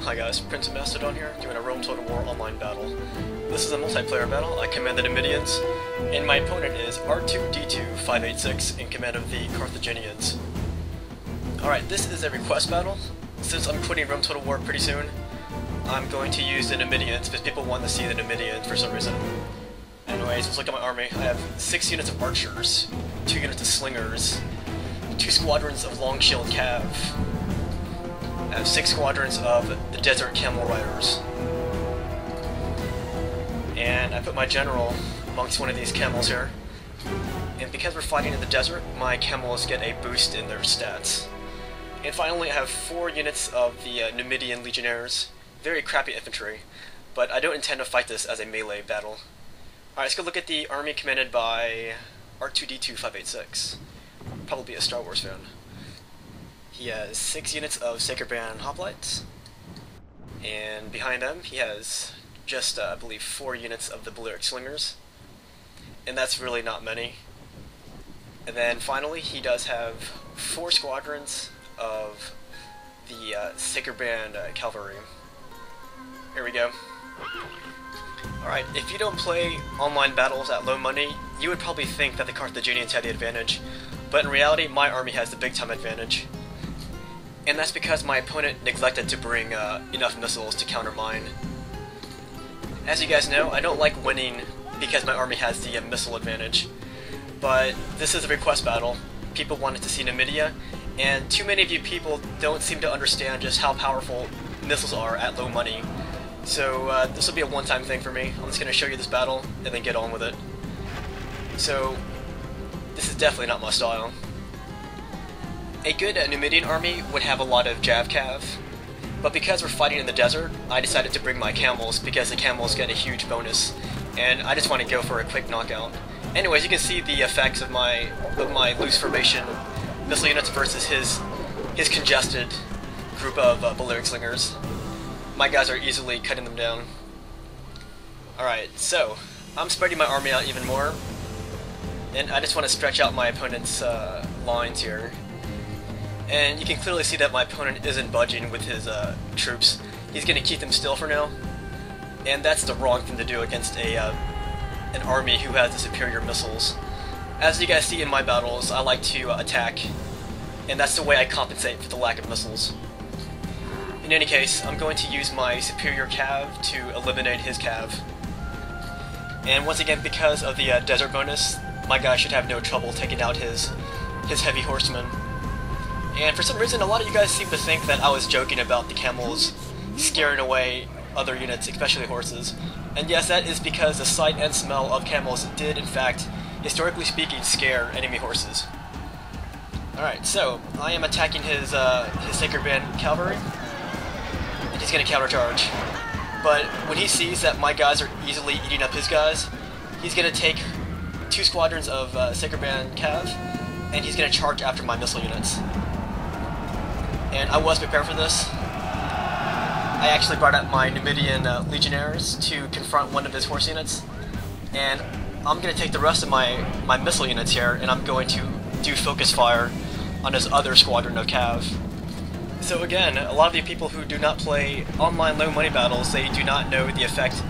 Hi guys, PrinceofMacedon here, doing a Rome Total War online battle. This is a multiplayer battle. I command the Numidians, and my opponent is R2D2-586 in command of the Carthaginians. Alright, this is a request battle. Since I'm quitting Rome Total War pretty soon, I'm going to use the Numidians because people want to see the Numidians for some reason. Anyways, let's look at my army. I have 6 units of archers, 2 units of slingers, 2 squadrons of long shield cav. I have 6 squadrons of the desert camel riders. And I put my general amongst one of these camels here. And because we're fighting in the desert, my camels get a boost in their stats. And finally, I have 4 units of the Numidian legionnaires. Very crappy infantry, but I don't intend to fight this as a melee battle. Alright, let's go look at the army commanded by R2D2-586. Probably a Star Wars fan. He has 6 units of Sacred Band hoplites, and behind them he has just, I believe, 4 units of the Balearic Slingers, and that's really not many. And then finally he does have 4 squadrons of the Sacred Band cavalry. Here we go. Alright, if you don't play online battles at low money, you would probably think that the Carthaginians had the advantage, but in reality my army has the big time advantage. And that's because my opponent neglected to bring enough missiles to counter mine. As you guys know, I don't like winning because my army has the missile advantage. But this is a request battle. People wanted to see Numidia, and too many of you people don't seem to understand just how powerful missiles are at low money. So this will be a one-time thing for me. I'm just going to show you this battle and then get on with it. So this is definitely not my style. A good Numidian army would have a lot of Jav Cav, but because we're fighting in the desert, I decided to bring my camels because the camels get a huge bonus, and I just want to go for a quick knockout. Anyways, you can see the effects of my loose formation missile units versus his congested group of Balearic Slingers. My guys are easily cutting them down. Alright, so I'm spreading my army out even more, and I just want to stretch out my opponent's lines here. And you can clearly see that my opponent isn't budging with his troops. He's going to keep them still for now, and that's the wrong thing to do against an army who has the superior missiles. As you guys see in my battles, I like to attack, and that's the way I compensate for the lack of missiles. In any case, I'm going to use my superior cav to eliminate his cav. And once again, because of the desert bonus, my guy should have no trouble taking out his heavy horsemen. And for some reason, a lot of you guys seem to think that I was joking about the camels scaring away other units, especially horses. And yes, that is because the sight and smell of camels did, in fact, historically speaking, scare enemy horses. Alright, so I am attacking his Sacred Band cavalry, and he's going to countercharge. But when he sees that my guys are easily eating up his guys, he's going to take 2 squadrons of Sacred Band cav, and he's going to charge after my missile units. And I was prepared for this. I actually brought out my Numidian legionnaires to confront one of his horse units, and I'm going to take the rest of my missile units here, and I'm going to do focus fire on his other squadron of cav. So again, a lot of you people who do not play online low money battles, they do not know the effect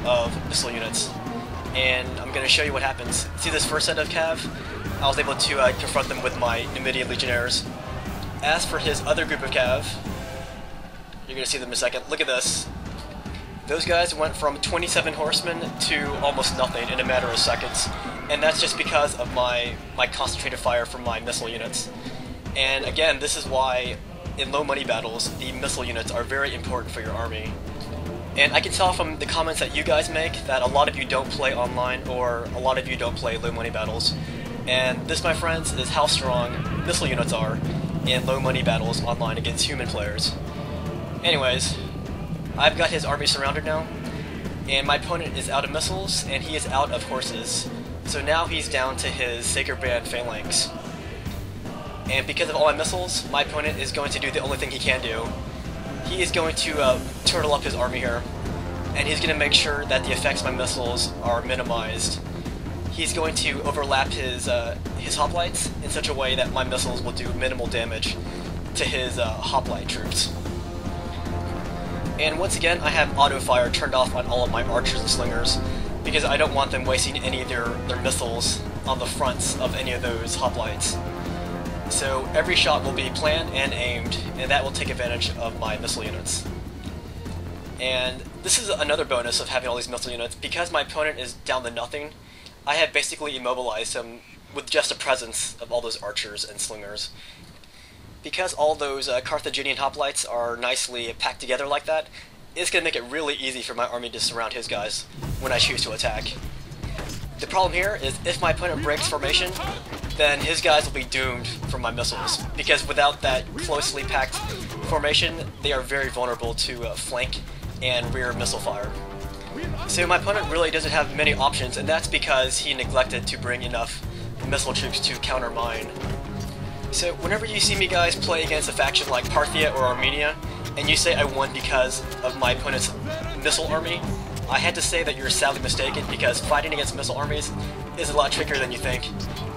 of missile units. And I'm going to show you what happens. See this first set of cav? I was able to confront them with my Numidian legionnaires. As for his other group of cav, you're going to see them in a second. Look at this. Those guys went from 27 horsemen to almost nothing in a matter of seconds. And that's just because of my concentrated fire from my missile units. And again, this is why in low money battles, the missile units are very important for your army. And I can tell from the comments that you guys make that a lot of you don't play online, or a lot of you don't play low money battles. And this, my friends, is how strong missile units are in low money battles online against human players. Anyways, I've got his army surrounded now, and my opponent is out of missiles, and he is out of horses. So now he's down to his Sacred Band phalanx. And because of all my missiles, my opponent is going to do the only thing he can do. He is going to turtle up his army here, and he's going to make sure that the effects of my missiles are minimized. He's going to overlap his hoplites in such a way that my missiles will do minimal damage to his hoplite troops. And once again, I have auto fire turned off on all of my archers and slingers, because I don't want them wasting any of their missiles on the fronts of any of those hoplites. So every shot will be planned and aimed, and that will take advantage of my missile units. And this is another bonus of having all these missile units. Because my opponent is down to nothing, I have basically immobilized him with just the presence of all those archers and slingers. Because all those Carthaginian hoplites are nicely packed together like that, it's going to make it really easy for my army to surround his guys when I choose to attack. The problem here is if my opponent breaks formation, then his guys will be doomed from my missiles, because without that closely packed formation, they are very vulnerable to flank and rear missile fire. So my opponent really doesn't have many options, and that's because he neglected to bring enough missile troops to counter mine. So whenever you see me guys play against a faction like Parthia or Armenia, and you say I won because of my opponent's missile army, I had to say that you're sadly mistaken, because fighting against missile armies is a lot trickier than you think,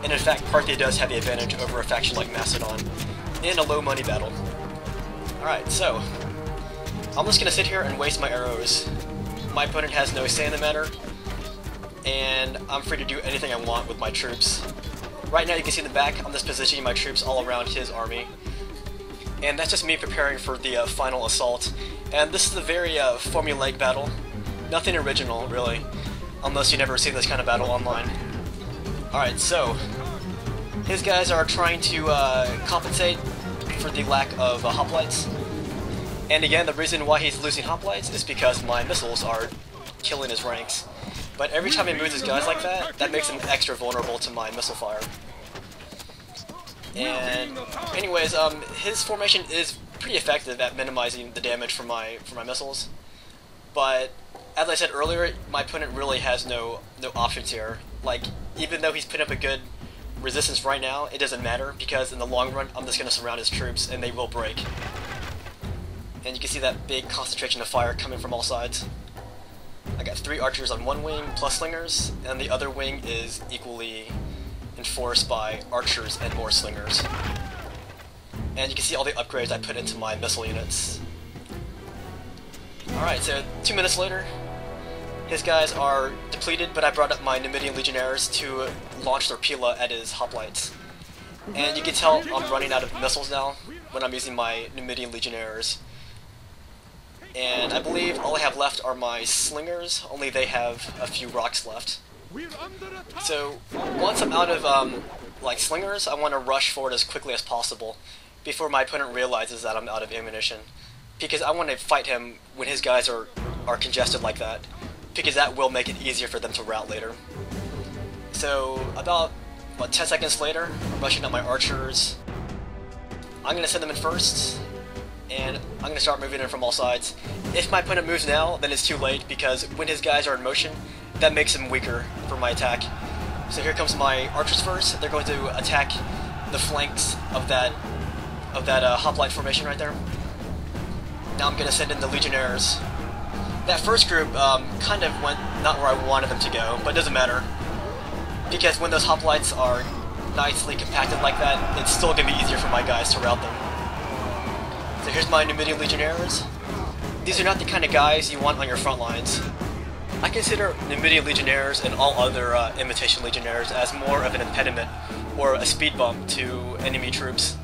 and in fact Parthia does have the advantage over a faction like Macedon in a low money battle. Alright, so I'm just going to sit here and waste my arrows. My opponent has no say in the matter, and I'm free to do anything I want with my troops. Right now you can see in the back, I'm just positioning my troops all around his army. And that's just me preparing for the final assault. And this is a very formulaic battle. Nothing original, really. Unless you've never seen this kind of battle online. Alright, so his guys are trying to compensate for the lack of hoplites. And again, the reason why he's losing hoplites is because my missiles are killing his ranks. But every time he moves his guys like that, that makes him extra vulnerable to my missile fire. And anyways, his formation is pretty effective at minimizing the damage from my missiles. But as I said earlier, my opponent really has no options here. Like, even though he's putting up a good resistance right now, it doesn't matter, because in the long run, I'm just going to surround his troops and they will break. And you can see that big concentration of fire coming from all sides. I got 3 archers on one wing plus slingers, and the other wing is equally enforced by archers and more slingers. And you can see all the upgrades I put into my missile units. Alright, so 2 minutes later, his guys are depleted, but I brought up my Numidian legionnaires to launch their Pila at his hoplites. And you can tell I'm running out of missiles now when I'm using my Numidian legionnaires. And I believe all I have left are my slingers, only they have a few rocks left. So once I'm out of like slingers, I want to rush forward as quickly as possible before my opponent realizes that I'm out of ammunition, because I want to fight him when his guys are congested like that, because that will make it easier for them to rout later. So about 10 seconds later, I'm rushing out my archers. I'm going to send them in first, and I'm going to start moving in from all sides. If my opponent moves now, then it's too late, because when his guys are in motion, that makes him weaker for my attack. So here comes my archers first. They're going to attack the flanks of that hoplite formation right there. Now I'm going to send in the legionnaires. That first group kind of went not where I wanted them to go, but it doesn't matter, because when those hoplites are nicely compacted like that, it's still going to be easier for my guys to rout them. So here's my Numidian legionnaires. These are not the kind of guys you want on your front lines. I consider Numidian legionnaires and all other imitation legionnaires as more of an impediment or a speed bump to enemy troops.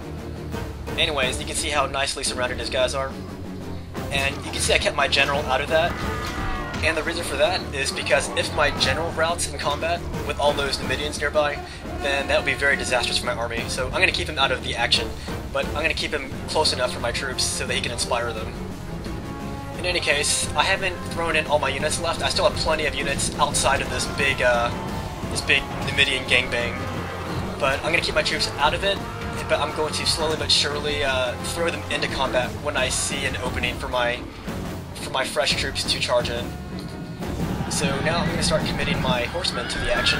Anyways, you can see how nicely surrounded his guys are. And you can see I kept my general out of that. And the reason for that is because if my general routs in combat with all those Numidians nearby, then that would be very disastrous for my army. So I'm going to keep him out of the action, but I'm going to keep him close enough for my troops so that he can inspire them. In any case, I haven't thrown in all my units left. I still have plenty of units outside of this big Numidian gangbang. But I'm going to keep my troops out of it, but I'm going to slowly but surely throw them into combat when I see an opening for my fresh troops to charge in. So now I'm going to start committing my horsemen to the action,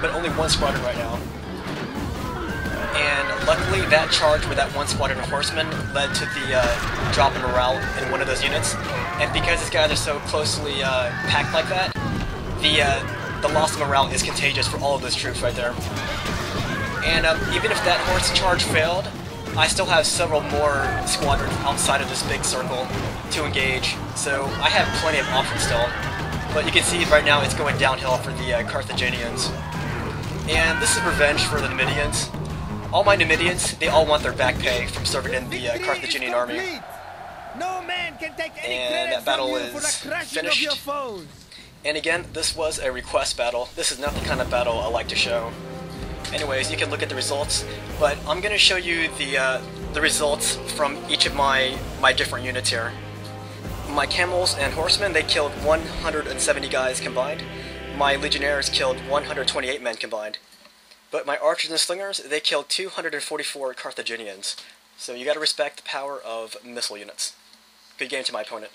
but only 1 squadron right now. And luckily that charge with that 1 squadron of horsemen led to the drop in morale in one of those units. And because these guys are so closely packed like that, the loss of morale is contagious for all of those troops right there. And even if that horse charge failed, I still have several more squadrons outside of this big circle to engage, so I have plenty of options still. But you can see right now it's going downhill for the Carthaginians. And this is revenge for the Numidians. All my Numidians, they all want their back pay from serving in the Carthaginian army. And that battle is finished. And again, this was a request battle. This is not the kind of battle I like to show. Anyways, you can look at the results, but I'm going to show you the results from each of my different units here. My camels and horsemen, they killed 170 guys combined. My legionnaires killed 128 men combined. But my archers and slingers, they killed 244 Carthaginians. So you gotta respect the power of missile units. Good game to my opponent.